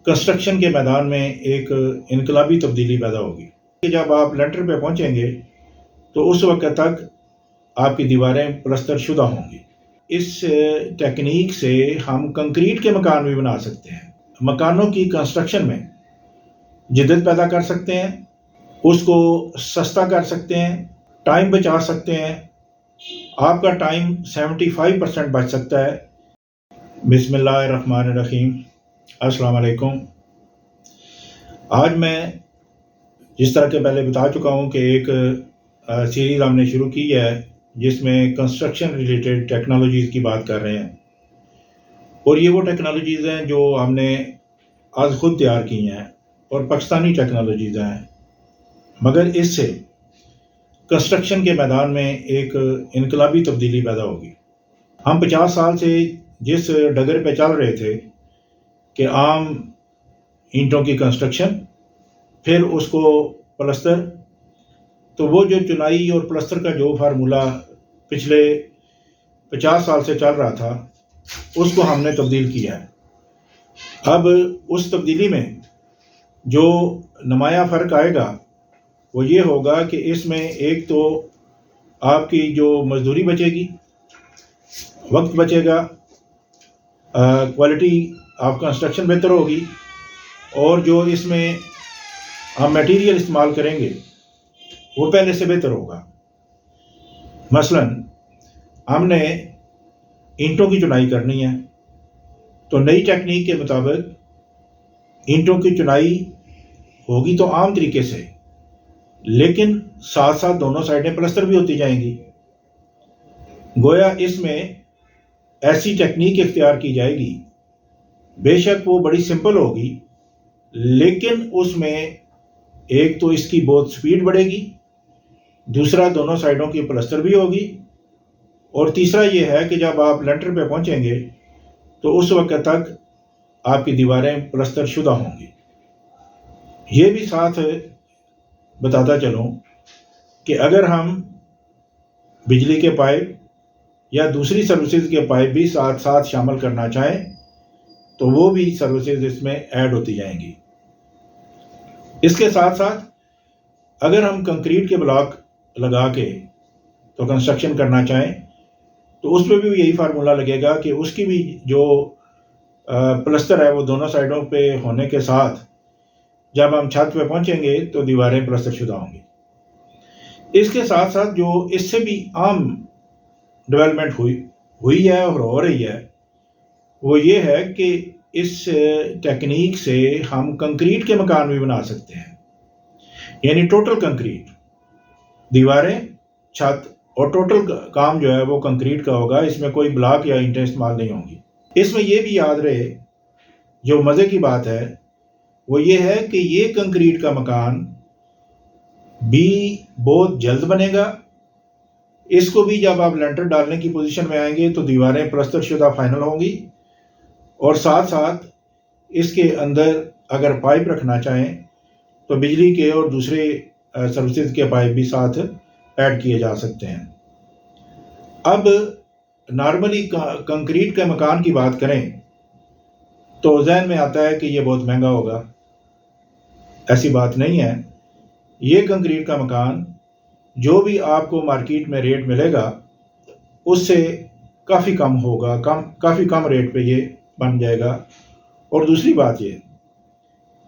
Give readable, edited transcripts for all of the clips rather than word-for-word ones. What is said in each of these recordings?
Construction کے میدان میں ایک انقلابی تبدیلی پیدا ہوگی کہ جب آپ لنٹر پہ پہنچیں گے تو اس وقت تک آپ کی دیواریں پلستر شدہ ہوں گی۔ اس ٹیکنیک سے ہم کنکریٹ کے مکان بھی بنا سکتے ہیں، مکانوں کی کنسٹرکشن میں جدت پیدا کر سکتے ہیں، اس کو سستا کر سکتے ہیں، ٹائم بچا سکتے ہیں، آپ کا ٹائم 75% بچ سکتا ہے۔ بسم اللہ الرحمن الرحیم۔ السلام علیکم۔ آج میں جس طرح کے پہلے بتا چکا ہوں کہ ایک سیریز ہم نے شروع کی ہے جس میں کنسٹرکشن ریلیٹڈ ٹیکنالوجیز کی بات کر رہے ہیں، اور یہ وہ ٹیکنالوجیز ہیں جو ہم نے آج خود تیار کی ہیں اور پاکستانی ٹیکنالوجیز ہیں، مگر اس سے کنسٹرکشن کے میدان میں ایک انقلابی تبدیلی پیدا ہوگی۔ ہم 50 سال سے جس ڈگر پہ چل رہے تھے کہ عام اینٹوں کی کنسٹرکشن، پھر اس کو پلستر، تو وہ جو چنائی اور پلستر کا جو فارمولہ پچھلے 50 سال سے چل رہا تھا اس کو ہم نے تبدیل کیا ہے۔ اب اس تبدیلی میں جو نمایاں فرق آئے گا وہ یہ ہوگا کہ اس میں ایک تو آپ کی جو مزدوری بچے گی، وقت بچے گا، کوالٹی آف کنسٹرکشن بہتر ہوگی، اور جو اس میں ہم میٹیریل استعمال کریں گے وہ پہلے سے بہتر ہوگا۔ مثلا ہم نے اینٹوں کی چنائی کرنی ہے تو نئی ٹیکنیک کے مطابق اینٹوں کی چنائی ہوگی تو عام طریقے سے، لیکن ساتھ ساتھ دونوں سائڈیں پلستر بھی ہوتی جائیں گی۔ گویا اس میں ایسی ٹیکنیک اختیار کی جائے گی، بے شک وہ بڑی سمپل ہوگی، لیکن اس میں ایک تو اس کی بہت سپیڈ بڑھے گی، دوسرا دونوں سائڈوں کی پلستر بھی ہوگی، اور تیسرا یہ ہے کہ جب آپ لنٹر پہ پہنچیں گے تو اس وقت تک آپ کی دیواریں پلستر شدہ ہوں گی۔ یہ بھی ساتھ بتاتا چلوں کہ اگر ہم بجلی کے پائپ یا دوسری سروسز کے پائپ بھی ساتھ ساتھ شامل کرنا چاہیں تو وہ بھی سروسز اس میں ایڈ ہوتی جائیں گی۔ اس کے ساتھ ساتھ اگر ہم کنکریٹ کے بلاک لگا کے تو کنسٹرکشن کرنا چاہیں تو اس میں بھی یہی فارمولہ لگے گا کہ اس کی بھی جو پلستر ہے وہ دونوں سائڈوں پہ ہونے کے ساتھ جب ہم چھت پہ پہنچیں گے تو دیواریں پلستر شدہ ہوں گی۔ اس کے ساتھ ساتھ جو اس سے بھی عام ڈیولپمنٹ ہوئی ہے اور ہو رہی ہے وہ یہ ہے کہ اس ٹیکنیک سے ہم کنکریٹ کے مکان بھی بنا سکتے ہیں، یعنی ٹوٹل کنکریٹ، دیواریں، چھت، اور ٹوٹل کام جو ہے وہ کنکریٹ کا ہوگا، اس میں کوئی بلاک یا اینٹیں استعمال نہیں ہوں گی۔ اس میں یہ بھی یاد رہے، جو مزے کی بات ہے وہ یہ ہے کہ یہ کنکریٹ کا مکان بھی بہت جلد بنے گا۔ اس کو بھی جب آپ لینٹر ڈالنے کی پوزیشن میں آئیں گے تو دیواریں پلستر شدہ فائنل ہوں گی، اور ساتھ ساتھ اس کے اندر اگر پائپ رکھنا چاہیں تو بجلی کے اور دوسرے سروسز کے پائپ بھی ساتھ ایڈ کیے جا سکتے ہیں۔ اب نارملی کنکریٹ کے مکان کی بات کریں تو ذہن میں آتا ہے کہ یہ بہت مہنگا ہوگا۔ ایسی بات نہیں ہے۔ یہ کنکریٹ کا مکان جو بھی آپ کو مارکیٹ میں ریٹ ملے گا اس سے کافی کم ہوگا، کافی کم ریٹ پہ یہ بن جائے گا۔ اور دوسری بات یہ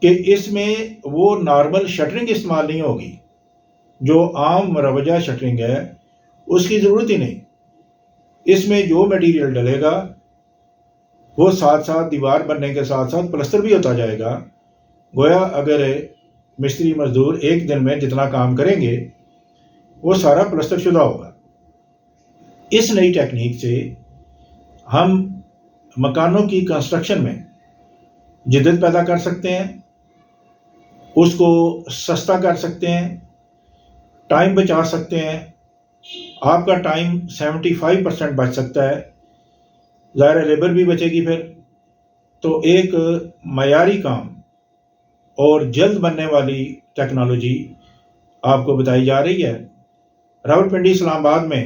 کہ اس میں وہ نارمل شٹرنگ استعمال نہیں ہوگی، جو عام مروجہ شٹرنگ ہے اس کی ضرورت ہی نہیں۔ اس میں جو میٹیریل ڈلے گا وہ ساتھ ساتھ دیوار بننے کے ساتھ ساتھ پلستر بھی ہوتا جائے گا۔ گویا اگر مستری مزدور ایک دن میں جتنا کام کریں گے وہ سارا پلستر شدہ ہوگا۔ اس نئی ٹیکنیک سے ہم مکانوں کی کنسٹرکشن میں جدت پیدا کر سکتے ہیں، اس کو سستا کر سکتے ہیں، ٹائم بچا سکتے ہیں، آپ کا ٹائم 75% بچ سکتا ہے، ظاہر لیبر بھی بچے گی۔ پھر تو ایک معیاری کام اور جلد بننے والی ٹیکنالوجی آپ کو بتائی جا رہی ہے۔ راولپنڈی، اسلام آباد میں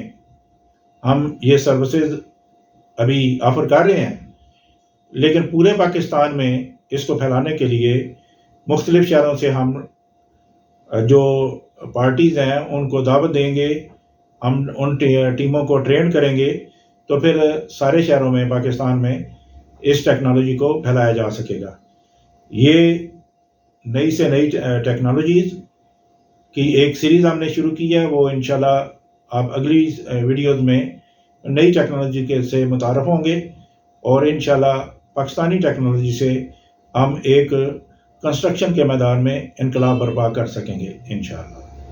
ہم یہ سروسز ابھی آفر کر رہے ہیں، لیکن پورے پاکستان میں اس کو پھیلانے کے لیے مختلف شہروں سے ہم جو پارٹیز ہیں ان کو دعوت دیں گے، ہم ان ٹیموں کو ٹرین کریں گے، تو پھر سارے شہروں میں پاکستان میں اس ٹیکنالوجی کو پھیلایا جا سکے گا۔ یہ نئی سے نئی ٹیکنالوجیز کی ایک سیریز ہم نے شروع کی ہے، وہ انشاءاللہ آپ اگلی ویڈیوز میں نئی ٹیکنالوجی کے سے متعارف ہوں گے، اور انشاءاللہ پاکستانی ٹیکنالوجی سے ہم ایک کنسٹرکشن کے میدان میں انقلاب برپا کر سکیں گے انشاءاللہ۔